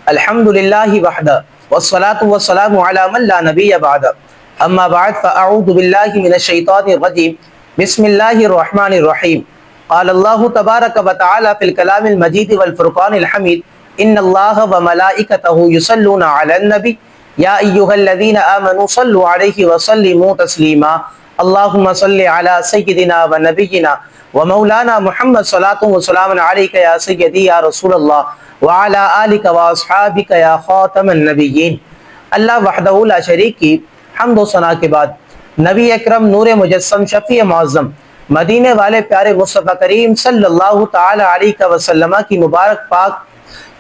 الحمد للہ وحدہ والصلاة والسلام علی من لا نبی بعد اما بعد فاعوذ باللہ من الشیطان الرجیم بسم اللہ الرحمن الرحیم قال اللہ تبارک و تعالی فی الکلام المجید والفرقان الحمید ان اللہ وملائکتہ یصلون علی النبی یا ایہا الذین آمنوا صلوا علیہ وسلموا تسلیما اللہم صلی علی سیدنا و نبینا و مولانا محمد صلاۃ و سلام علیک یا سیدی یا رسول اللہ وعلی آلک و اصحابک یا خاتم النبیین۔ اللہ وحدہ لا شریک کی حمد و ثنا کے بعد نبی اکرم نور مجسم شفیع معظم مدینے والے پیارے مصطفیٰ کریم صلی اللہ تعالی علیہ وسلم کی مبارک پاک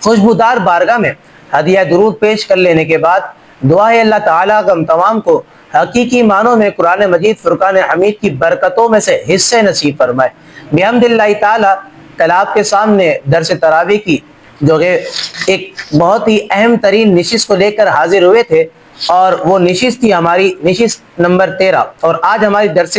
خوشبودار بارگاہ میں ہدیہ درود پیش کر لینے کے بعد دعا ہے اللہ تعالیٰ کا ہم تمام کو حقیقی معنوں میں قرآن مجید فرقان حمید کی برکتوں میں سے حصے نصیب فرمائے۔ بحمد اللہ تعالیٰ کل آپ کے سامنے درس تراویح کی جو کہ ایک بہت ہی اہم ترین نشست کو لے کر حاضر ہوئے تھے، اور وہ نشست تھی ہماری نشست نمبر 13، اور آج ہماری درس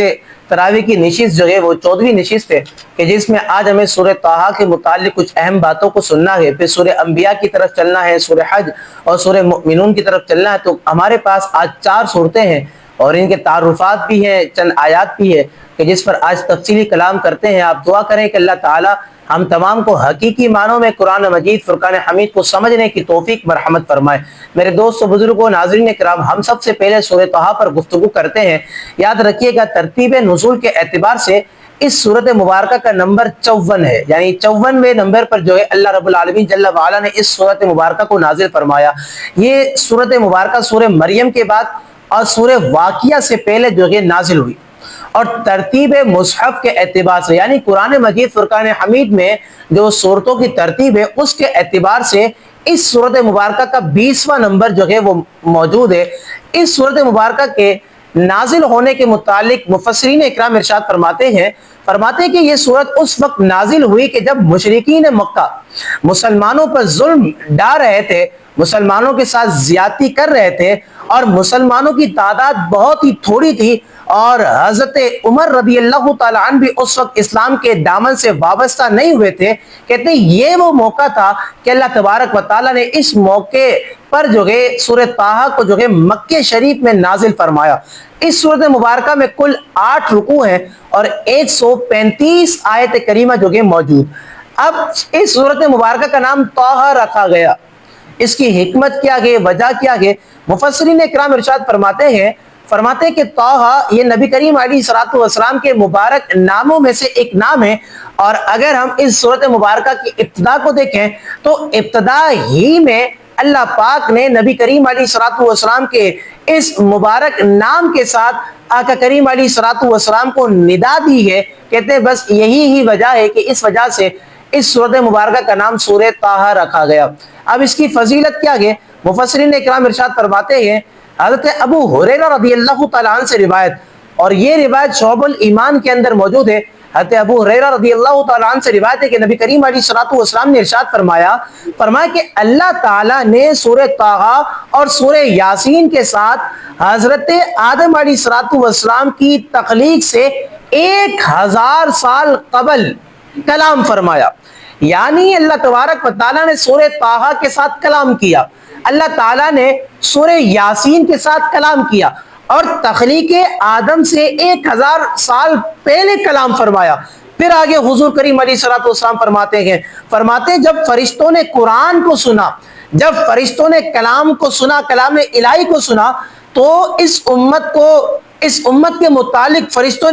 تراویح کی نشست جو ہے وہ 14ویں نشست ہے کہ جس میں آج ہمیں سورہ طٰہٰ کے متعلق کچھ اہم باتوں کو سننا ہے، پھر سورہ انبیاء کی طرف چلنا ہے، سورہ حج اور سورہ مؤمنون کی طرف چلنا ہے۔ تو ہمارے پاس آج 4 صورتیں ہیں اور ان کے تعارفات بھی ہیں، چند آیات بھی ہے کہ جس پر آج تفصیلی کلام کرتے ہیں۔ آپ دعا کریں کہ اللہ تعالی ہم تمام کو حقیقی معنوں میں قرآن مجید فرقان حمید کو سمجھنے کی توفیق مرحمت فرمائے۔ میرے دوست و بزرگوں ناظرین کرام، ہم سب سے پہلے سورہ طٰہٰ پر گفتگو کرتے ہیں۔ یاد رکھیے گا ترتیب نزول کے اعتبار سے اس سورت مبارکہ کا نمبر 54 ہے، یعنی 54ویں نمبر پر جو ہے اللہ رب العالمین جل وعلا نے اس سورت مبارکہ کو نازل فرمایا۔ یہ سورت مبارکہ سورہ مریم کے بعد اور سورہ واقعہ سے پہلے جو ہے نازل ہوئی، اور ترتیب مصحف کے اعتبار سے یعنی قرآن مجید فرقان حمید میں جو صورتوں کی ترتیب ہے اس کے اعتبار سے اس سورت مبارکہ کا 20واں نمبر جو ہے وہ موجود ہے۔ اس سورت مبارکہ کے نازل ہونے کے متعلق مفسرین اکرام ارشاد فرماتے ہیں کہ یہ سورت اس وقت نازل ہوئی کہ جب مشرکین مکہ مسلمانوں پر ظلم ڈال رہے تھے، مسلمانوں کے ساتھ زیادتی کر رہے تھے، اور مسلمانوں کی تعداد بہت ہی تھوڑی تھی، اور حضرت عمر رضی اللہ تعالیٰ عنہ بھی اس وقت اسلام کے دامن سے وابستہ نہیں ہوئے تھے۔ کہتے ہیں یہ وہ موقع تھا کہ اللہ تبارک و تعالیٰ نے اس موقع پر جو ہے سورہ طٰہٰ کو جو ہے مکہ شریف میں نازل فرمایا۔ اس سورت مبارکہ میں کل 8 رکوع ہیں اور 135 آیت کریمہ جو کہ موجود۔ اب اس سورت مبارکہ کا نام طٰہٰ رکھا گیا، اس کی حکمت کیا ہے، وجہ کیا ہے؟ مفسرین اکرام ارشاد فرماتے ہیں کہ طٰہٰ یہ نبی کریم علیہ الصلوۃ والسلام کے مبارک ناموں میں سے ایک نام ہے، اور اگر ہم اس سورت مبارکہ کی ابتدا کو دیکھیں تو ابتدا ہی میں اللہ پاک نے نبی کریم علیہ الصلوۃ والسلام کے اس مبارک نام کے ساتھ آقا کریم علیہ الصلوۃ والسلام کو ندا دی ہے۔ کہتے ہیں بس یہی ہی وجہ ہے کہ اس وجہ سے اس سورت مبارکہ کا نام سورہ طٰہٰ رکھا گیا۔ اب اس کی فضیلت کیا ہے؟ مفسرین اکرام ارشاد فرماتے ہیں حضرت ابو ہریرہ رضی اللہ تعالیٰ عنہ سے روایت، اور یہ روایت شعب الایمان کے اندر موجود ہے۔ حضرت ابو ہریرہ رضی اللہ تعالیٰ عنہ سے روایت ہے کہ نبی کریم علیہ الصلوۃ والسلام نے ارشاد فرمایا کہ اللہ تعالیٰ نے سورہ طٰہٰ اور سورہ یاسین کے ساتھ حضرت آدم علیہ الصلوۃ والسلام کی تخلیق سے 1000 سال قبل کلام فرمایا، یعنی اللہ تبارک و تعالیٰ نے سورہ طٰہٰ کے ساتھ کلام کیا، اللہ تعالیٰ نے سورہ یاسین کے ساتھ کلام کیا، اور تخلیق آدم سے 1000 سال پہلے کلام فرمایا۔ پھر آگے حضور کریم علیہ الصلوۃ والسلام فرماتے ہیں جب فرشتوں نے قرآن کو سنا، جب فرشتوں نے کلام کو سنا، کلام الہی کو سنا، تو اس امت کے متعلق فرشتوں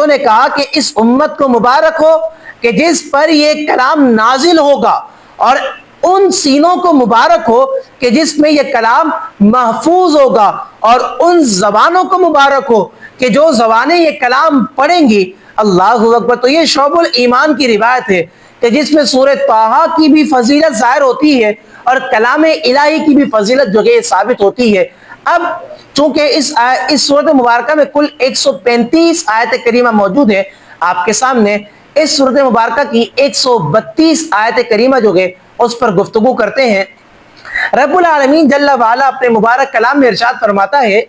نے کہا کہ اس امت کو مبارک ہو کہ جس پر یہ کلام نازل ہوگا، اور ان سینوں کو مبارک ہو کہ جس میں یہ کلام محفوظ ہوگا، اور ان زبانوں کو مبارک ہو کہ جو زبانیں یہ کلام پڑھیں گی۔ اللہ اکبر۔ تو یہ شعب الایمان کی روایت ہے کہ جس میں سورہ طٰہٰ کی بھی فضیلت ظاہر ہوتی ہے اور کلام الہی کی بھی فضیلت جو ہے ثابت ہوتی ہے۔ اب چونکہ اس سورت مبارکہ میں کل 135 آیت کریمہ موجود ہے، آپ کے سامنے اس سورت مبارکہ کی 132 آیت کریمہ جو ہے اس پر گفتگو کرتے ہیں۔ رب العالمین جل وعلا اپنے مبارک کلام میں ارشاد فرماتا ہے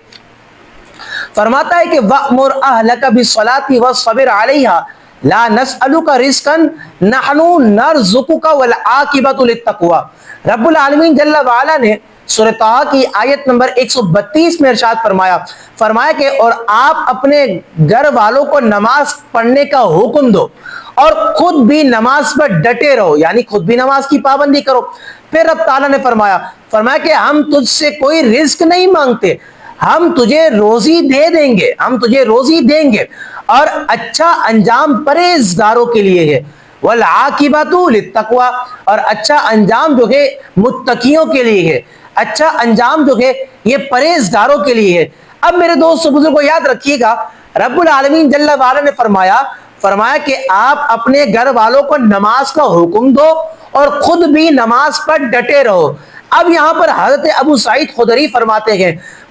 کہ وَأْمُرْ أَهْلَكَ بِالصَّلَاةِ وَاصْطَبِرْ عَلَيْهَا لا نسألک رزقا نحن نرزقک والعاقبۃ للتقوی۔ رب العالمین جل وعلا نے سورہ طٰہٰ کی آیت نمبر 132 میں ارشاد فرمایا کہ اور آپ اپنے گھر والوں کو نماز پڑھنے کا حکم دو اور خود بھی نماز پر ڈٹے رہو، یعنی خود بھی نماز کی پابندی کرو۔ پھر رب تعالیٰ نے فرمایا کہ ہم تجھ سے کوئی رزق نہیں مانگتے، ہم تجھے روزی دے دیں گے، ہم تجھے روزی دیں گے، اور اچھا انجام پرہیزگاروں کے لیے ہے، والعاقبۃ للتقوی، اور اچھا انجام جو ہے متقیوں کے لیے ہے، اچھا انجام جو ہے یہ پرہیزگاروں کے لیے ہے۔ اب میرے دوست بزرگوں کو یاد رکھیے گا، رب العالمین جل وعلا نے فرمایا کہ آپ اپنے گھر والوں کو نماز کا حکم دو اور خود بھی نماز پر ڈٹے رہو۔ اب یہاں پر حضرت ابو سعید خدری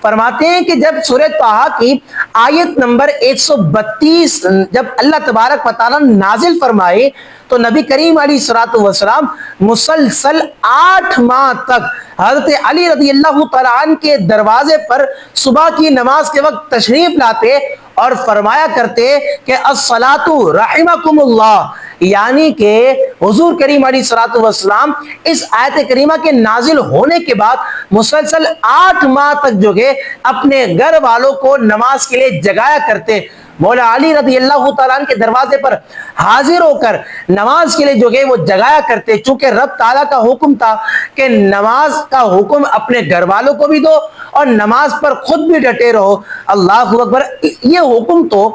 فرماتے ہیں کہ جب سورہ طٰہٰ کی آیت نمبر 132 جب اللہ تبارک و تعالیٰ نازل فرمائے تو نبی کریم علیہ الصلوۃ والسلام مسلسل 8 ماہ تک حضرت علی رضی اللہ تعالیٰ عنہ کے دروازے پر صبح کی نماز کے وقت تشریف لاتے اور فرمایا کرتے کہ الصلاۃ رحمکم اللہ، یعنی کہ حضور کریم علیہ الصلوۃ والسلام اس آیت کریمہ کے نازل ہونے کے بعد مسلسل 8 ماہ تک جو ہے اپنے گھر والوں کو نماز کے لیے جگایا کرتے۔ مولا علی رضی اللہ تعالیٰ عنہ کے دروازے پر حاضر ہو کر نماز کے لیے جو ہے وہ جگایا کرتے، چونکہ رب تعالیٰ کا حکم تھا کہ نماز کا حکم اپنے گھر والوں کو بھی دو اور نماز پر خود بھی ڈٹے رہو۔ اللہ اکبر۔ یہ حکم تو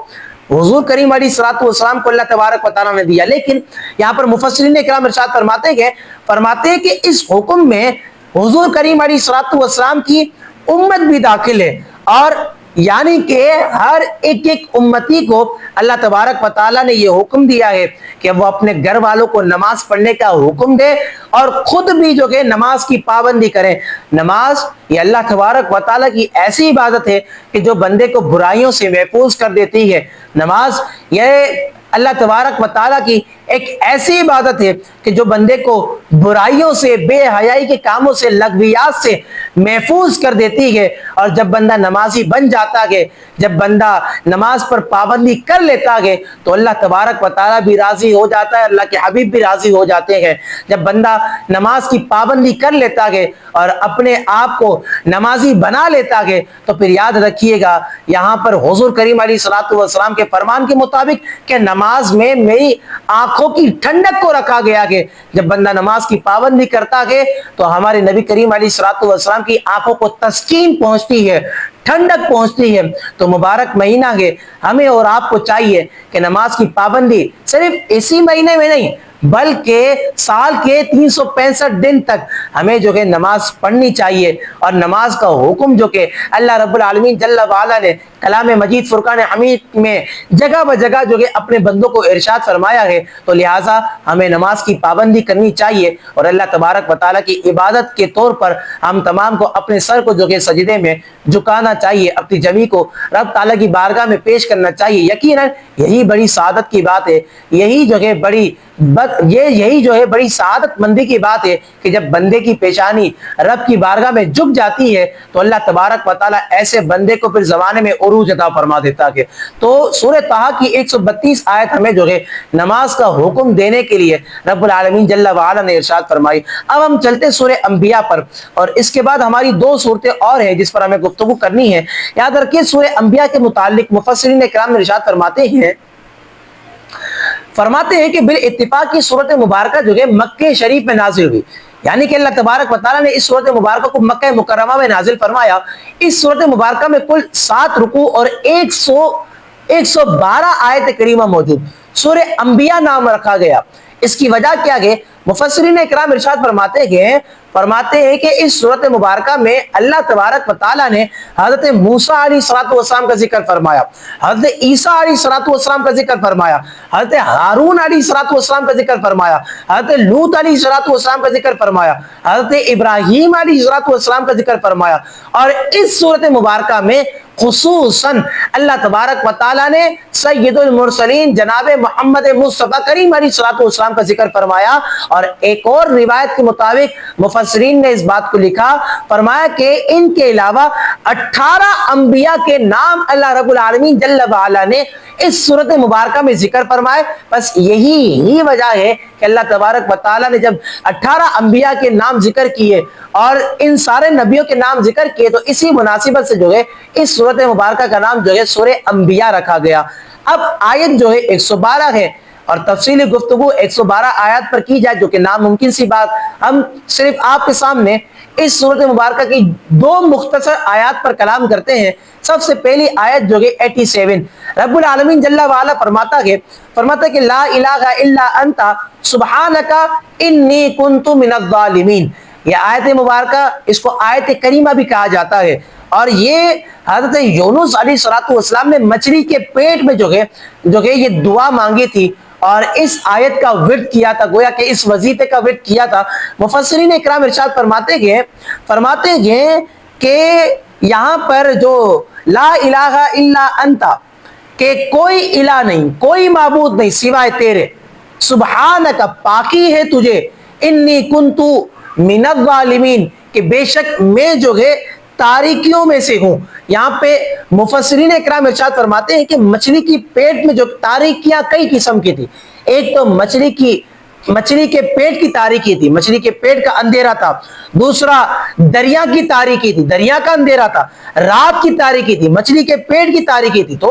حضور کریم علیہ الصلوۃ والسلام کو اللہ تبارک و تعالیٰ نے دیا، لیکن یہاں پر مفسرین کرام ارشاد فرماتے ہیں کہ اس حکم میں حضور کریم علیہ الصلوۃ والسلام کی امت بھی داخل ہے، اور یعنی کہ ہر ایک امتی کو اللہ تبارک و تعالیٰ نے یہ حکم دیا ہے کہ وہ اپنے گھر والوں کو نماز پڑھنے کا حکم دے اور خود بھی جو کہ نماز کی پابندی کرے۔ نماز یہ اللہ تبارک و تعالیٰ کی ایسی عبادت ہے کہ جو بندے کو برائیوں سے محفوظ کر دیتی ہے۔ نماز یہ اللہ تبارک و تعالیٰ کی ایک ایسی عبادت ہے کہ جو بندے کو برائیوں سے، بے حیائی کے کاموں سے، لغویات سے محفوظ کر دیتی ہے۔ اور جب بندہ نمازی بن جاتا ہے، جب بندہ نماز پر پابندی کر لیتا ہے تو اللہ تبارک و تعالیٰ بھی راضی ہو جاتا ہے، اللہ کے حبیب بھی راضی ہو جاتے ہیں۔ جب بندہ نماز کی پابندی کر لیتا ہے اور اپنے آپ کو نمازی بنا لیتا ہے تو پھر یاد رکھیے گا یہاں پر حضور کریم علیہ الصلوۃ والسلام کے فرمان کے مطابق کہ نماز میں میری آنکھوں کی ٹھنڈک کو رکھا گیا ہے۔ جب بندہ نماز کی پابندی کرتا ہے تو ہمارے نبی کریم علیہ الصلوۃ والسلام کی آنکھوں کو تسکین پہنچتی ہے، ٹھنڈک پہنچتی ہے۔ تو مبارک مہینہ ہے، ہمیں اور آپ کو چاہیے کہ نماز کی پابندی صرف اسی مہینے میں نہیں بلکہ سال کے 365 دن تک ہمیں جو کہ نماز پڑھنی چاہیے، اور نماز کا حکم جو کہ اللہ رب العالمین جل وعلا نے کلام مجید فرقان حمید میں جگہ بجگہ جو کہ اپنے بندوں کو ارشاد فرمایا ہے، تو لہٰذا ہمیں نماز کی پابندی کرنی چاہیے اور اللہ تبارک و تعالیٰ کی عبادت کے طور پر ہم تمام کو اپنے سر کو جو کہ سجدے میں جھکانا چاہیے، اپنی جمی کو رب تعالیٰ کی بارگاہ میں پیش کرنا چاہیے۔ یقیناً یہی بڑی سعادت کی بات ہے، یہی جو ہے بڑی سعادت مندی کی بات ہے کہ جب بندے کی پیشانی رب کی بارگاہ میں جھک جاتی ہے تو اللہ تبارک و تعالیٰ ایسے بندے کو پھر زمانے میں عروج عطا فرما دیتا ہے۔ تو سورہ طٰہٰ کی 132 آیت ہمیں جو ہے نماز کا حکم دینے کے لیے رب العالمین جل وعلا نے ارشاد فرمائی۔ اب ہم چلتے سورہ انبیاء پر، اور اس کے بعد ہماری 2 صورتیں اور ہیں جس پر ہمیں گفتگو کرنی ہے۔ یاد رکھیے سورہ انبیاء کے متعلق مفسرین کرام نے ارشاد فرماتے ہیں کہ بالاتفاق کی صورت مبارکہ جو ہے مکہ شریف میں نازل ہوئی، یعنی کہ اللہ تبارک و تعالیٰ نے اس صورت مبارکہ کو مکہ مکرمہ میں نازل فرمایا۔ اس صورت مبارکہ میں کل 7 رکوع اور 112 آیت کریمہ موجود، سورہ انبیاء نام رکھا گیا۔ اس کی وجہ کیا ہے؟ مفسرین اکرام ارشاد فرماتے ہیں کہ اس صورت مبارکہ میں اللہ تبارک و تعالیٰ نے حضرت موسیٰ علیہ السلام کا ذکر فرمایا، حضرت عیسیٰ علیہ السلام کا ذکر فرمایا، حضرت ہارون علیہ السلام کا ذکر فرمایا، حضرت لوط علیہ السلام کا ذکر فرمایا، حضرت ابراہیم علیہ السلام کا ذکر فرمایا۔ اور اس صورت مبارکہ میں خصوصاً اللہ تبارک و تعالیٰ نے سید المرسلین جناب محمد مصطفیٰ کریم علیہ الصلوۃ والسلام کا ذکر فرمایا۔ اور ایک اور روایت کے مطابق مفسرین نے اس بات کو لکھا، فرمایا کہ ان کے علاوہ 18 انبیاء کے نام اللہ رب العالمین جل وعلا نے اس سورت مبارکہ میں ذکر فرمائے۔ بس یہی وجہ ہے کہ اللہ تبارک و تعالیٰ نے جب 18 انبیاء کے نام ذکر کیے اور ان سارے نبیوں کے نام ذکر کیے تو اسی مناسبت سے جو ہے اس سورت مبارکہ کا نام جو ہے سورہ انبیاء رکھا گیا۔ اب آیت جو ہے 112 ہے اور تفصیلی گفتگو 112 آیات پر کی جائے جو کہ ناممکن سی بات، ہم صرف آپ کے سامنے اس سورت مبارکہ کی 2 مختصر آیات پر کلام کرتے ہیں۔ سب سے پہلی آیت جو ہے 87، رب العالمین جل وعلا فرماتا ہے کہ لا الہ الا انت سبحانک انی کنت من الظالمین۔ یہ آیت مبارکہ اس کو آیت کریمہ بھی کہا جاتا ہے، اور یہ حضرت یونس علیہ السلام نے مچھلی کے پیٹ میں جو ہے یہ دعا مانگی تھی اور اس آیت کا ورد کیا تھا، گویا کہ اس وظیفے کا ورد کیا تھا۔ مفسرین اکرام ارشاد فرماتے ہیں کہ یہاں پر جو لا الہ الا انت کہ کوئی الہ نہیں، کوئی معبود نہیں سوائے تیرے، سبحانک پاکی ہے تجھے، انی کنتو من الظالمین کہ بے شک میں جو ہے تاریکیوں میں سے ہوں۔ یہاں پہ مفسرین اکرام ارشاد فرماتے ہیں کہ مچھلی کی پیٹ میں جو تاریکیاں کئی قسم کی تھی، ایک تو مچھلی کے پیٹ کی تاریکی تھی، مچھلی کے پیٹ کا اندھیرا تھا، دوسرا دریا کی تاریکی تھی، دریا کا اندھیرا تھا، رات کی تاریکی تھی، مچھلی کے پیٹ کی تاریکی تھی۔ تو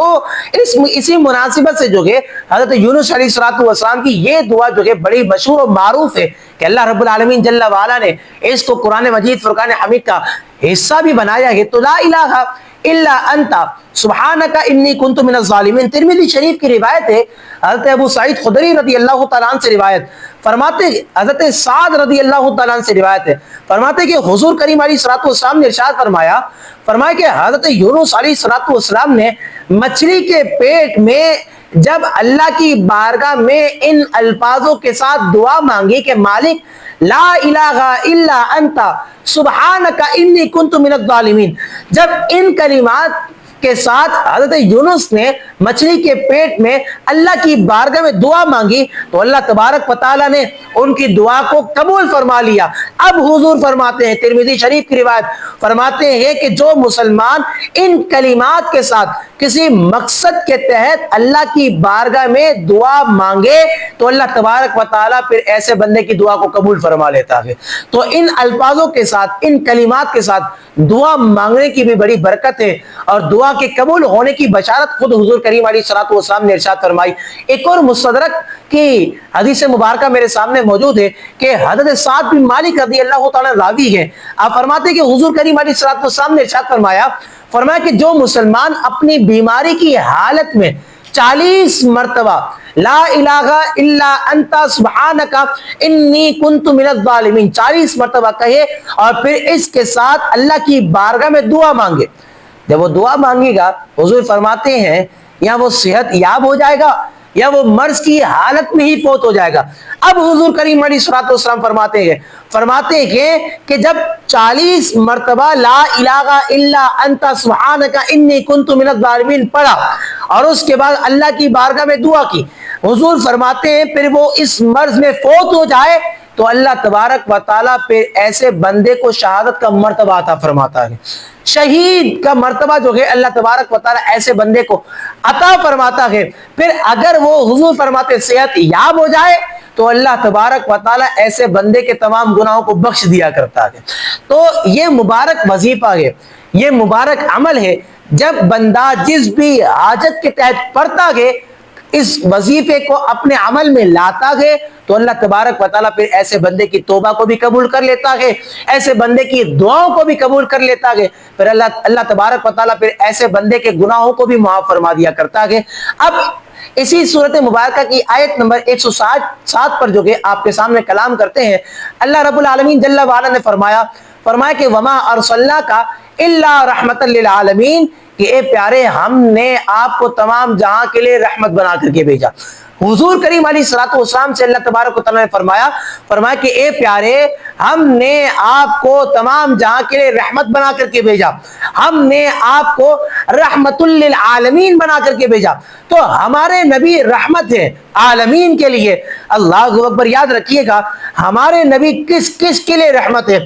اسی مناسبت سے جو ہے حضرت یونس علیہ السلام کی یہ دعا جو ہے بڑی مشہور و معروف ہے کہ اللہ رب العالمین جل وعلا نے اس کو قرآن مجید فرقان حمید کا حصہ بھی بنایا ہے۔ تو لا الہ الا انت سبحانک انی کنت من الظالمین ترمذی شریف کی روایت ہے، حضرت ابو سعید خدری رضی اللہ تعالیٰ عنہ سے روایت فرماتے، حضرت سعد رضی اللہ تعالیٰ عنہ سے روایت ہے، فرماتے کہ حضور کریم علیہ السلام نے ارشاد فرمایا کہ حضرت یونس علیہ السلام نے مچھلی کے پیٹ میں جب اللہ کی بارگاہ میں ان الفاظوں کے ساتھ دعا مانگی کہ مالک لا الہ الا انت سبحانک انی کنت من الظالمین، جب ان کلمات کے ساتھ حضرت یونس نے مچھلی کے پیٹ میں اللہ کی بارگاہ میں دعا مانگی تو اللہ تبارک و تعالیٰ نے ان کی دعا کو قبول فرما لیا۔ اب حضور فرماتے ہیں، ترمذی شریف کی روایت فرماتے ہیں کہ جو مسلمان ان کلمات کے ساتھ کسی مقصد کے تحت اللہ کی بارگاہ میں دعا مانگے تو اللہ تبارک و تعالیٰ پھر ایسے بندے کی دعا کو قبول فرما لیتا ہے۔ تو ان الفاظوں کے ساتھ، ان کلمات کے ساتھ دعا مانگنے کی بھی بڑی برکت ہے اور دعا کے قبول ہونے کی بشارت خود حضور کریم علیہ السلام نے ارشاد فرمائی۔ ایک اور مستدرک کی حدیث مبارکہ میرے سامنے موجود ہے کہ حضرت سعد بن مالک رضی اللہ تعالیٰ راوی ہے، آپ فرماتے ہیں کہ حضور کریم علیہ السلام نے ارشاد فرمایا کہ جو مسلمان اپنی بیماری کی حالت میں 40 مرتبہ لا الہ الا انت سبحانک انی کنت من الظالمین 40 مرتبہ کہے اور پھر اس کے ساتھ اللہ کی بارگاہ میں دعا مانگے، جب وہ دعا مانگے گا حضور فرماتے ہیں یا وہ صحت یاب ہو جائے گا یا وہ مرض کی حالت میں ہی فوت ہو جائے گا۔ اب حضور کریم علیہ السلام فرماتے ہیں کہ جب 40 مرتبہ لا الہ الا انت سبحانک انی کنت من الظالمین پڑھا اور اس کے بعد اللہ کی بارگاہ میں دعا کی، حضور فرماتے ہیں پھر وہ اس مرض میں فوت ہو جائے تو اللہ تبارک و تعالیٰ پھر ایسے بندے کو شہادت کا مرتبہ عطا فرماتا ہے، شہید کا مرتبہ جو ہے اللہ تبارک و تعالیٰ ایسے بندے کو عطا فرماتا ہے۔ پھر اگر وہ حضور فرماتے صحت یاب ہو جائے تو اللہ تبارک و تعالیٰ ایسے بندے کے تمام گناہوں کو بخش دیا کرتا ہے۔ تو یہ مبارک وظیفہ ہے، یہ مبارک عمل ہے، جب بندہ جس بھی حاجت کے تحت پڑھتا ہے اس وظیفے کو اپنے عمل میں لاتا ہے تو اللہ تبارک و تعالیٰ پھر ایسے بندے کی توبہ کو بھی قبول کر لیتا ہے، ایسے بندے کی دعاؤں کو بھی قبول کر لیتا ہے، پھر اللہ تبارک و تعالیٰ پھر ایسے بندے کے گناہوں کو بھی معاف فرما دیا کرتا ہے۔ اب اسی صورت مبارکہ کی آیت نمبر 107 پر جو کہ آپ کے سامنے کلام کرتے ہیں، اللہ رب العالمین جل وعلا نے فرمایا کہ وما ارسلناک الا رحمۃ للعالمین کہ اے پیارے ہم نے آپ کو تمام جہاں کے لیے رحمت بنا کر کے بھیجا۔ حضور کریم علیہ الصلوۃ والسلام سے اللہ تبارک و تعالیٰ نے فرمایا کہ اے پیارے، ہم نے آپ کو تمام جہاں کے لیے رحمت بنا کر کے بھیجا، ہم نے آپ کو رحمت للعالمین بنا کر کے بھیجا۔ تو ہمارے نبی رحمت ہے عالمین کے لیے۔ اللہ اکبر، یاد رکھیے گا ہمارے نبی کس کس کے لیے رحمت ہے۔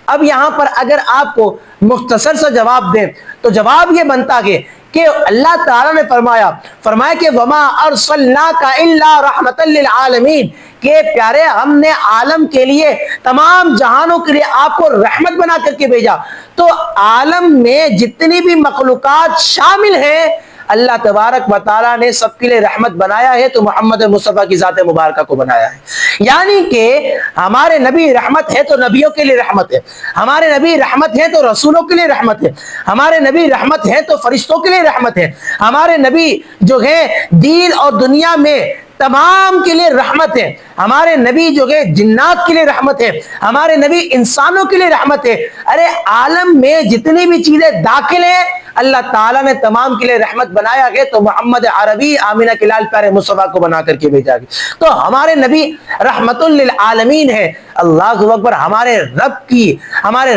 اب یہاں پر اگر آپ کو مختصر سا جواب دیں تو جواب یہ بنتا ہے کہ اللہ تعالیٰ نے فرمایا کہ وما ارسلناک الا رحمت للعالمین، کہ پیارے ہم نے عالم کے لیے، تمام جہانوں کے لیے آپ کو رحمت بنا کر کے بھیجا۔ تو عالم میں جتنی بھی مخلوقات شامل ہیں اللہ تبارک و تعالیٰ نے سب کے لیے رحمت بنایا ہے، تو محمد مصطفیٰ کی ذات مبارکہ کو بنایا ہے۔ یعنی کہ ہمارے نبی رحمت ہے تو نبیوں کے لیے رحمت ہے، ہمارے نبی رحمت ہے تو رسولوں کے لیے رحمت ہے، ہمارے نبی رحمت ہے تو فرشتوں کے لیے رحمت ہے، ہمارے نبی جو ہے دین اور دنیا میں تمام کے لیے رحمت ہے، ہمارے نبی جو ہے جنات کے لیے رحمت ہے، ہمارے نبی انسانوں کے لیے رحمت ہے۔ ارے عالم میں جتنی بھی چیزیں داخل ہیں اللہ تعالیٰ نے تمام کے لیے رحمت بنایا گیا، تو محمد عربی آمینہ کے لال پیارے مصطفیٰ کو بنا کر کے بھیجا گیا۔ تو ہمارے نبی رحمت للعالمین ہے۔ اللہ اکبر، ہمارے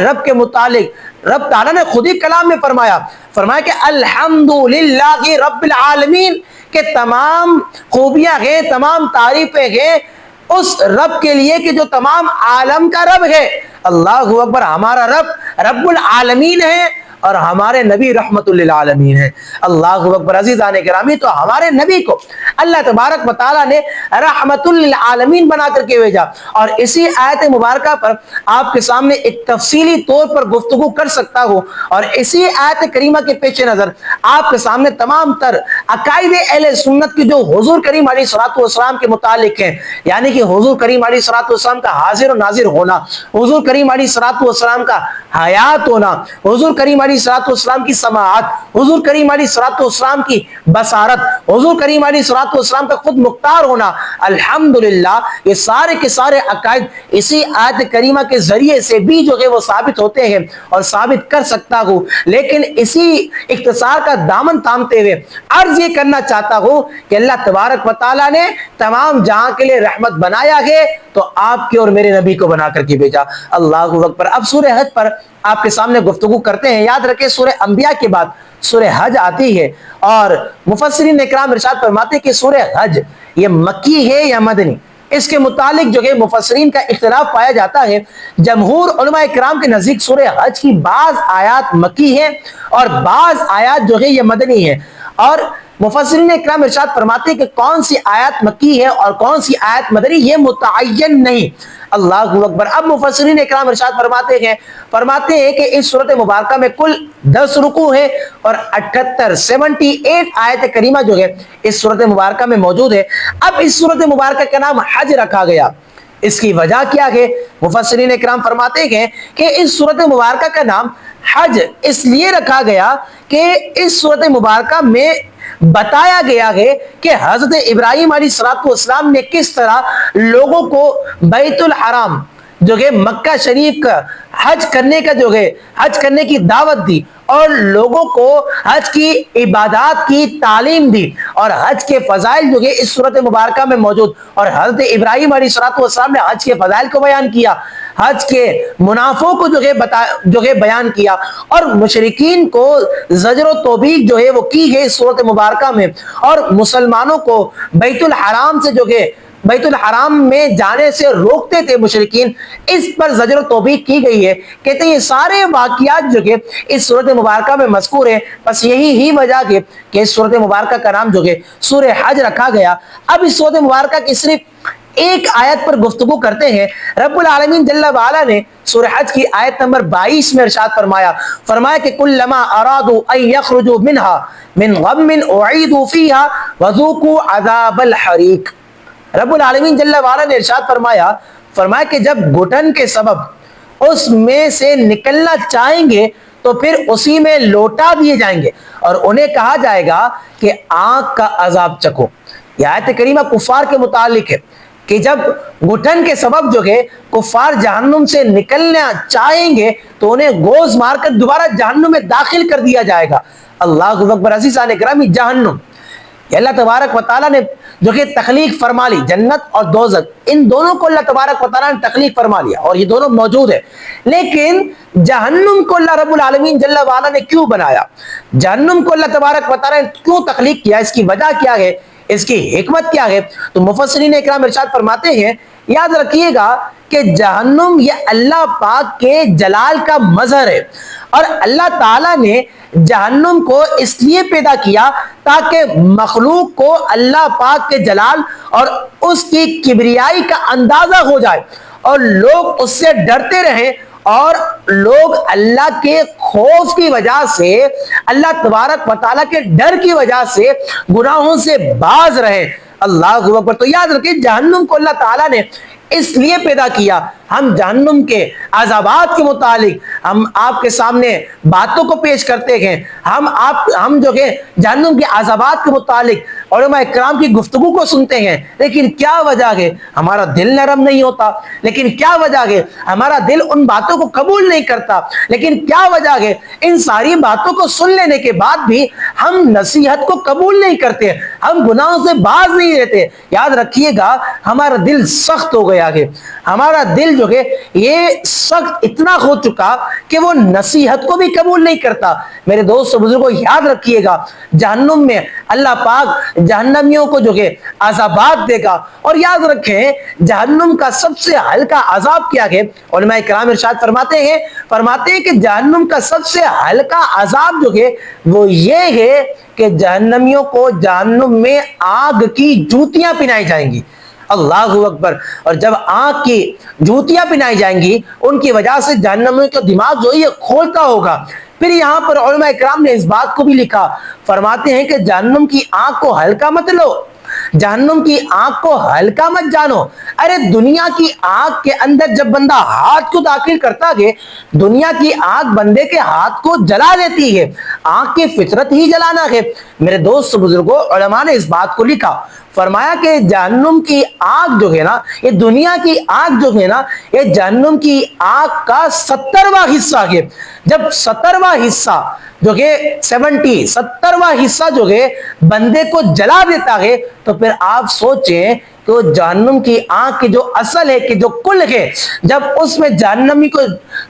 رب کے متعلق رب تعالیٰ نے خود ہی کلام میں فرمایا کہ الحمدللہ رب العالمین، کہ تمام خوبیاں ہیں، تمام تعریفیں ہیں اس رب کے لیے کہ جو تمام عالم کا رب ہے۔ اللہ اکبر، ہمارا رب العالمین ہے اور ہمارے نبی رحمت للعالمین ہے۔ اللہ اکبر، عزیزان گرامی، تو ہمارے نبی کو اللہ تبارک و تعالیٰ نے رحمت للعالمین بنا کر کے بھیجا۔ اور اسی آیت مبارکہ پر آپ کے سامنے ایک تفصیلی طور پر گفتگو کر سکتا ہوں، اور اسی آیت کریمہ کے پیش نظر آپ کے سامنے تمام تر عقائد اہل سنت کی جو حضور کریم علیہ الصلوۃ والسلام کے متعلق ہیں، یعنی کہ حضور کریم علیہ الصلوۃ والسلام کا حاضر و ناظر ہونا، حضور کریم علیہ الصلوۃ والسلام کا حیات ہونا، حضور کریم علیہ الصلوۃ والسلام کی سماعت، حضور کریم علیہ الصلوۃ والسلام کی بصارت، حضور کریم علیہ الصلوۃ والسلام کا خود مختار ہونا، الحمدللہ یہ سارے کے سارے عقائد اسی آیت کریمہ کے ذریعے سے بھی جو ہے وہ ثابت ہوتے ہیں اور ثابت کر سکتا ہوں۔ لیکن اسی اختصار کا دامن تھامتے ہوئے عرض یہ کرنا چاہتا ہوں کہ اللہ تبارک و تعالیٰ نے تمام جہاں کے لیے رحمت بنایا ہے تو آپ کے اور میرے نبی کو بنا کر کے بھیجا۔ اللہ اکبر۔ اب سورہ حج پر آپ کے سامنے گفتگو کرتے ہیں۔ یاد رکھیں سورہ انبیاء کے بعد سورہ حج آتی ہے، اور مفسرین اکرام ارشاد فرماتے ہیں کہ سورہ حج یہ مکی ہے یا مدنی، اس کے متعلق جو ہے مفسرین کا اختلاف پایا جاتا ہے۔ جمہور علماء اکرام کے نزدیک سورہ حج کی بعض آیات مکی ہے اور بعض آیات جو ہے یہ مدنی ہے، اور مفسرین اکرام ارشاد فرماتے ہیں کہ کون سی آیت مکی ہے اور کون سی آیت مدنی یہ متعین نہیں۔ اللہ اکبر۔ اب مفسرین اکرام ارشاد فرماتے ہیں کہ اس سورۃ مبارکہ میں کل 10 رکوع ہے اور 78 آیت کریمہ جو ہے اس سورۃ مبارکہ میں موجود ہے۔ اب اس سورۃ مبارکہ کا نام حج رکھا گیا، اس کی وجہ کیا ہے؟ مفسرین اکرام فرماتے ہیں کہ اس سورۃ مبارکہ کا نام حج اس لیے رکھا گیا کہ اس سورۃ مبارکہ میں بتایا گیا ہے کہ حضرت ابراہیم علیہ السلام نے کس طرح لوگوں کو بیت الحرام جو ہے مکہ شریف کا حج کرنے کی دعوت دی، اور لوگوں کو حج کی عبادات کی تعلیم دی، اور حج کے فضائل جو ہے اس سورۃ مبارکہ میں موجود، اور حضرت ابراہیم علیہ السلام نے حج کے فضائل کو بیان کیا، حج کے منافعوں کو جو ہے بیان کیا، اور مشرکین کو زجر و توبیخ جو ہے وہ کی ہے اس سورۃ مبارکہ میں، اور مسلمانوں کو بیت الحرام سے جو ہے بیت الحرام میں جانے سے روکتے تھے مشرکین، اس پر زجر و توبیخ کی گئی ہے۔ کہتے ہیں یہ سارے واقعات جو کہ اس سورۃ مبارکہ میں مذکور ہیں، بس یہی ہی وجہ ہے کہ اس سورۃ مبارکہ کا نام جو ہے سورہ حج رکھا گیا۔ اب اس سورۃ مبارکہ کی صرف ایک آیت پر گفتگو کرتے ہیں۔ رب العالمین جل وعلا نے سورہ حج کی آیت نمبر 22 میں ارشاد فرمایا کہ کلما ارادوا ان یخرجوا منها من غم اعیدوا فیها وذوقوا عذاب الحریق۔ رب العالمین جل وعلا نے ارشاد فرمایا کہ جب گھٹن کے سبب اس میں سے نکلنا چاہیں گے تو پھر اسی میں لوٹا دیے جائیں گے، اور انہیں کہا جائے گا کہ آگ کا عذاب چکھو۔ یہ آیت کریمہ کفار کے متعلق ہے کہ جب گھٹن کے سبب جو ہے کفار جہنم سے نکلنا چاہیں گے تو انہیں گوز مار کر دوبارہ جہنم میں داخل کر دیا جائے گا۔ اللہ اکبر۔ عزیزان گرامی، جہنم یہ اللہ تبارک و تعالیٰ نے جو کہ تخلیق فرما لی، جنت اور دوزخ ان دونوں کو اللہ تبارک و تعالیٰ نے تخلیق فرما لیا اور یہ دونوں موجود ہے. لیکن جہنم کو اللہ رب العالمین جل وعلا نے کیوں بنایا؟ جہنم کو اللہ تبارک و تعالیٰ نے کیوں تخلیق کیا؟ اس کی وجہ کیا ہے؟ اس کی حکمت کیا ہے؟ تو مفسرین اکرام ارشاد فرماتے ہیں، یاد رکھیے گا کہ جہنم یہ اللہ پاک کے جلال کا مظہر ہے، اور اللہ تعالیٰ نے جہنم کو اس لیے پیدا کیا تاکہ مخلوق کو اللہ پاک کے جلال اور اس کی کبریائی کا اندازہ ہو جائے اور لوگ اس سے ڈرتے رہیں، اور لوگ اللہ کے خوف کی وجہ سے، اللہ تبارک و تعالیٰ کے ڈر کی وجہ سے گناہوں سے باز رہے. اللہ اکبر. تو یاد رکھیں جہنم کو اللہ تعالیٰ نے اس لیے پیدا کیا. ہم جہنم کے عذابات کے متعلق ہم آپ کے سامنے باتوں کو پیش کرتے ہیں، ہم جو کہ جہنم کے عذابات کے متعلق علماء اکرام کی گفتگو کو سنتے ہیں، لیکن کیا وجہ ہے؟ ہمارا دل نرم نہیں ہوتا. لیکن کیا وجہ ہے؟ ہمارا دل ان باتوں کو قبول نہیں کرتا. لیکن کیا وجہ ہے؟ ان ساری باتوں کو سن لینے کے بعد بھی ہم نصیحت کو قبول نہیں کرتے، ہم گناہوں سے باز نہیں رہتے. یاد رکھیے گا ہمارا دل سخت ہو گیا ہے، ہمارا دل جو ہے یہ سخت اتنا ہو چکا کہ وہ نصیحت کو بھی قبول نہیں کرتا. میرے دوست و بزرگوں یاد رکھیے گا جہنم میں اللہ پاک جہنمیوں کو جو ہے عذابات دے گا. اور یاد رکھیں جہنم کا سب سے ہلکا عذاب کیا ہے؟ علماء کرام ارشاد فرماتے ہیں کہ جہنم کا سب سے ہلکا عذاب جو ہے وہ یہ ہے کہ جہنمیوں کو جہنم میں آگ کی جوتیاں پہنائی جائیں گی. اللہ اکبر. اور جب آگ کی جوتیاں پہنائی جائیں گی ان کی وجہ سے جہنمیوں کا دماغ جو ہے کھولتا ہوگا. پھر یہاں پر علماء اکرام نے اس بات کو بھی لکھا، فرماتے ہیں کہ جہنم کی آگ کو ہلکا مت لو، جہنم کی آگ کو ہلکا مت جانو. ارے دنیا کی آگ کے اندر جب بندہ ہاتھ کو داخل کرتا ہے، دنیا کی آگ بندے کے ہاتھ کو جلا دیتی ہے. آگ کی فطرت ہی جلانا ہے. میرے دوست بزرگوں علماء نے اس بات کو لکھا، فرمایا کہ جہنم کی آگ جو ہے نا، یہ دنیا کی آگ جو ہے نا، یہ جہنم کی آگ کا 70واں حصہ ہے. جب 70واں حصہ جو کہ 70واں حصہ جو ہے بندے کو جلا دیتا ہے، تو پھر آپ سوچیں کہ جہنم کی آگ کی جو اصل ہے، کہ جو کل ہے، جب اس میں جہنمی کو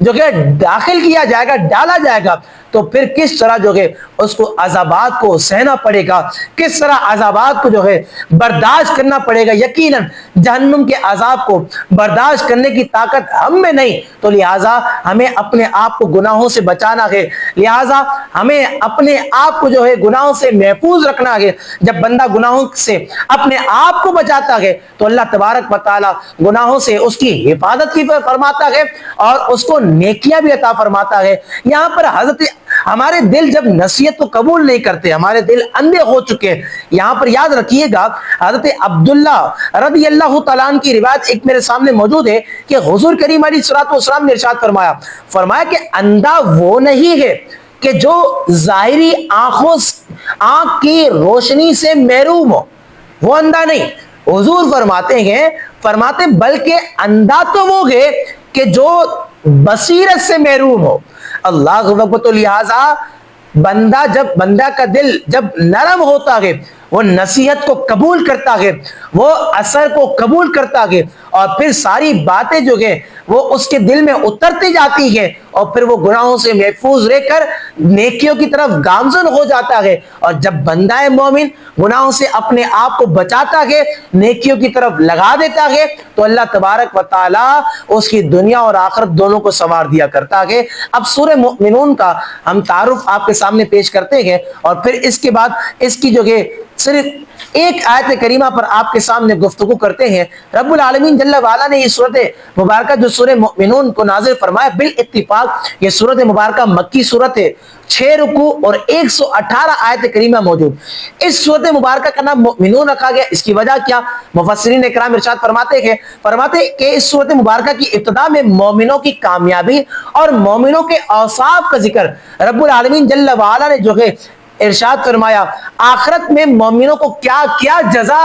جو کہ داخل کیا جائے گا، ڈالا جائے گا، تو پھر کس طرح جو ہے اس کو عذابات کو سہنا پڑے گا، کس طرح عذابات کو جو ہے برداشت کرنا پڑے گا. یقیناً جہنم کے عذاب کو برداشت کرنے کی طاقت ہم میں نہیں. تو لہٰذا ہمیں اپنے آپ کو گناہوں سے بچانا ہے، لہٰذا ہمیں اپنے آپ کو جو ہے گناہوں سے محفوظ رکھنا ہے. جب بندہ گناہوں سے اپنے آپ کو بچاتا ہے تو اللہ تبارک و تعالی گناہوں سے اس کی حفاظت کی فرماتا ہے اور اس کو نیکیاں بھی عطا فرماتا ہے. یہاں پر ہمارے دل جب نصیحت کو قبول نہیں کرتے، ہمارے دل اندھے ہو چکے. یہاں پر یاد رکھیے گا حضرت عبداللہ رضی اللہ تعالیٰ عنہ کی روایت ایک میرے سامنے موجود ہے کہ حضور کریم علیہ الصلوۃ والسلام نے ارشاد فرمایا کہ اندھا وہ نہیں ہے کہ جو ظاہری آنکھ کی روشنی سے محروم ہو، وہ اندھا نہیں. حضور فرماتے بلکہ اندھا تو وہ ہے کہ جو بصیرت سے محروم ہو. اللہ اکبر. تو لہذا بندہ کا دل جب نرم ہوتا ہے، وہ نصیحت کو قبول کرتا ہے، وہ اثر کو قبول کرتا ہے، اور پھر ساری باتیں جو ہے وہ اس کے دل میں اترتی جاتی ہے، اور پھر وہ گناہوں سے محفوظ رہ کر نیکیوں کی طرف گامزن ہو جاتا ہے. اور جب بندہ مومن گناہوں سے اپنے آپ کو بچاتا ہے، نیکیوں کی طرف لگا دیتا ہے، تو اللہ تبارک و تعالی اس کی دنیا اور آخرت دونوں کو سنوار دیا کرتا ہے. اب سورہ مومنون کا ہم تعارف آپ کے سامنے پیش کرتے ہیں، اور پھر اس کے بعد اس کی جو کہ صرف ایک آیت کریمہ پر آپ کے سامنے گفتگو کرتے ہیں. رب العالمین جل وعلا نے یہ سورت مبارکہ جو سورہ مومنون کو نازل فرمایا، بالاتفاق یہ سورت مبارکہ مکی سورت ہے، 6 رکوع اور 118 آیت کریمہ موجود. اس سورت مبارکہ کا نام مومنون رکھا گیا. اس کی وجہ کیا؟ مفسرین اکرام ارشاد فرماتے کہ اس سورت مبارکہ کی ابتدا میں مومنوں کی کامیابی اور مومنوں کے اوصاف کا ذکر رب العالمین جل وعلا نے جو ہے ارشاد فرمایا آخرت میں مومنوں کو کیا کیا جزا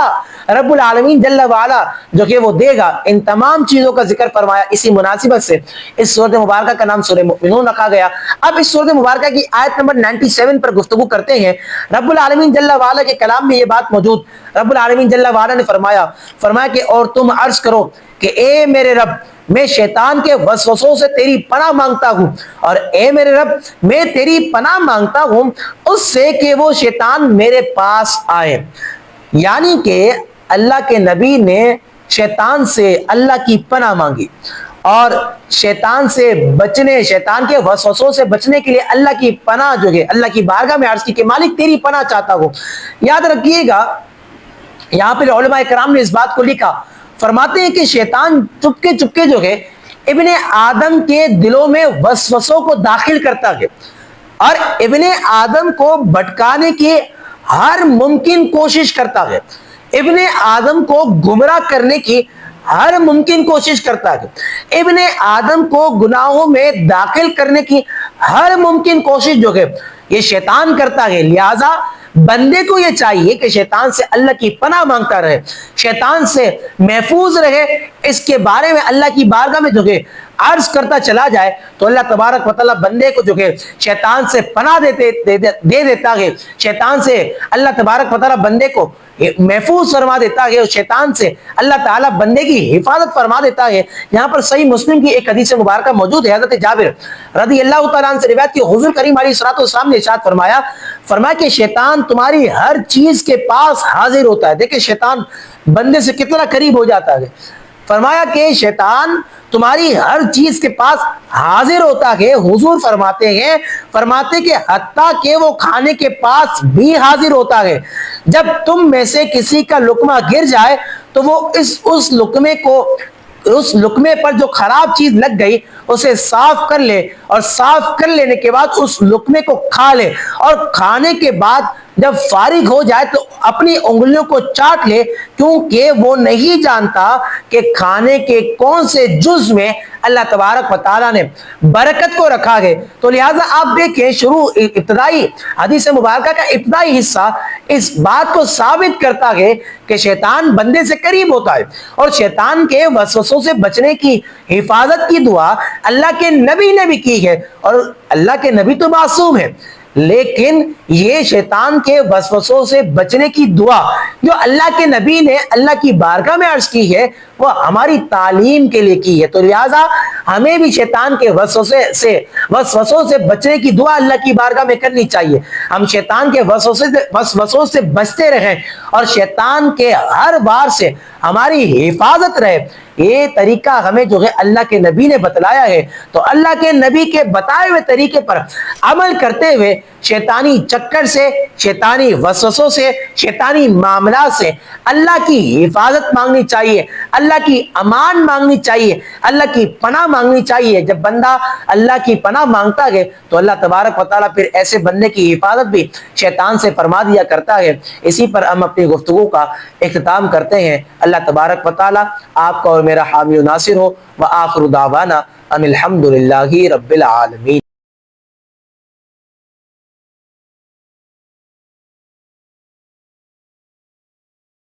رب العالمین جل وعلا جو کہ وہ دے گا، ان تمام چیزوں کا ذکر فرمایا۔ اسی مناسبت سے اس سورۃ مبارکہ کا نام سورۃ مؤمنون رکھا گیا۔ اب اس سورۃ مبارکہ کی آیت نمبر 97 پر گفتگو کرتے ہیں۔ رب العالمین جل وعلا کے کلام میں یہ بات موجود، رب العالمین جل وعلا نے فرمایا کہ اور تم عرض کرو کہ اے میرے رب میں شیطان کے وسوسوں سے تیری پناہ مانگتا ہوں، اور اے میرے رب میں تیری پناہ مانگتا ہوں اس سے کہ وہ شیطان میرے پاس آئے۔ یعنی کہ اللہ کے نبی نے شیطان سے اللہ کی پناہ مانگی، اور شیطان سے بچنے، شیطان کے وسوسوں سے بچنے کے لیے اللہ کی پناہ جو ہے اللہ کی بارگاہ میں عرض کی کہ مالک تیری پناہ چاہتا ہوں۔ یاد رکھیے گا یہاں پہ علماء کرام نے اس بات کو لکھا، فرماتے ہیں کہ شیطان چپکے چپکے جو ہے ابن آدم کے دلوں میں وسوسوں کو داخل کرتا ہے، اور ابن آدم کو بھٹکانے کی ہر ممکن کوشش کرتا ہے، ابن آدم کو گمراہ کرنے کی ہر ممکن کوشش کرتا ہے، ابن آدم کو گناہوں میں داخل کرنے کی ہر ممکن کوشش جو ہے یہ شیطان کرتا ہے۔ لہذا بندے کو یہ چاہیے کہ شیطان سے اللہ کی پناہ مانگتا رہے، شیطان سے محفوظ رہے، اس کے بارے میں اللہ کی بارگاہ میں جو ہے عرض کرتا چلا جائے تو اللہ تبارک و تعالیٰ بندے کو جو ہے شیطان سے پناہ دے دیتا ہے، شیطان سے اللہ تبارک و تعالیٰ بندے کو محفوظ فرما دیتا ہے، اور شیطان سے اللہ تعالیٰ بندے کی حفاظت فرما دیتا ہے۔ یہاں پر صحیح مسلم کی ایک حدیث مبارکہ موجود ہے، حضرت جابر رضی اللہ تعالیٰ عنہ سے روایت کی، حضور کریم علیہ الصلوۃ والسلام نے ارشاد فرمایا کہ شیطان تمہاری ہر چیز کے پاس حاضر ہوتا ہے۔ دیکھیں شیطان بندے سے کتنا قریب ہو جاتا ہے، فرمایا کہ شیطان تمہاری ہر چیز کے پاس حاضر ہوتا ہے۔ حضور فرماتے کہ حتیٰ کہ وہ کھانے کے پاس بھی حاضر ہوتا ہے۔ جب تم میں سے کسی کا لقمہ گر جائے تو وہ اس لقمے پر جو خراب چیز لگ گئی اسے صاف کر لے، اور صاف کر لینے کے بعد اس لقمے کو کھا لے، اور کھانے کے بعد جب فارغ ہو جائے تو اپنی انگلیوں کو چاٹ لے، کیونکہ وہ نہیں جانتا کہ کھانے کے کون سے جز میں اللہ تبارک و تعالیٰ نے برکت کو رکھا ہے۔ تو لہٰذا آپ دیکھیں ابتدائی حدیث مبارکہ کا ابتدائی حصہ اس بات کو ثابت کرتا ہے کہ شیطان بندے سے قریب ہوتا ہے، اور شیطان کے وسوسوں سے بچنے کی حفاظت کی دعا اللہ کے نبی نے بھی کی ہے، اور اللہ کے نبی تو معصوم ہے، لیکن یہ شیطان کے وسوسوں سے بچنے کی دعا جو اللہ کے نبی نے اللہ کی بارگاہ میں عرض کی ہے وہ ہماری تعلیم کے لیے کی ہے۔ تو لہٰذا ہمیں بھی شیطان کے وسوسوں سے بچنے کی دعا اللہ کی بارگاہ میں کرنی چاہیے۔ ہم شیطان کے وسوسوں سے بچتے رہیں، اور شیطان کے ہر بار سے ہماری حفاظت رہے، یہ طریقہ ہمیں جو ہے اللہ کے نبی نے بتلایا ہے۔ تو اللہ کے نبی کے بتائے ہوئے طریقے پر عمل کرتے ہوئے شیطانی چکر سے، شیطانی وسوسوں سے، شیطانی معاملات سے اللہ کی حفاظت مانگنی چاہیے، اللہ کی امان مانگنی چاہیے، اللہ کی پناہ مانگنی چاہیے۔ جب بندہ اللہ کی پناہ مانگتا ہے تو اللہ تبارک و تعالیٰ پھر ایسے بندے کی حفاظت بھی شیطان سے فرما دیا کرتا ہے۔ اسی پر ہم اپنی گفتگو کا اختتام کرتے ہیں۔ اللہ تبارک و تعالیٰ آپ کا اور میرا حامی و ناصر ہو۔ وآخر دعوانا ان الحمد للہ رب العالمین۔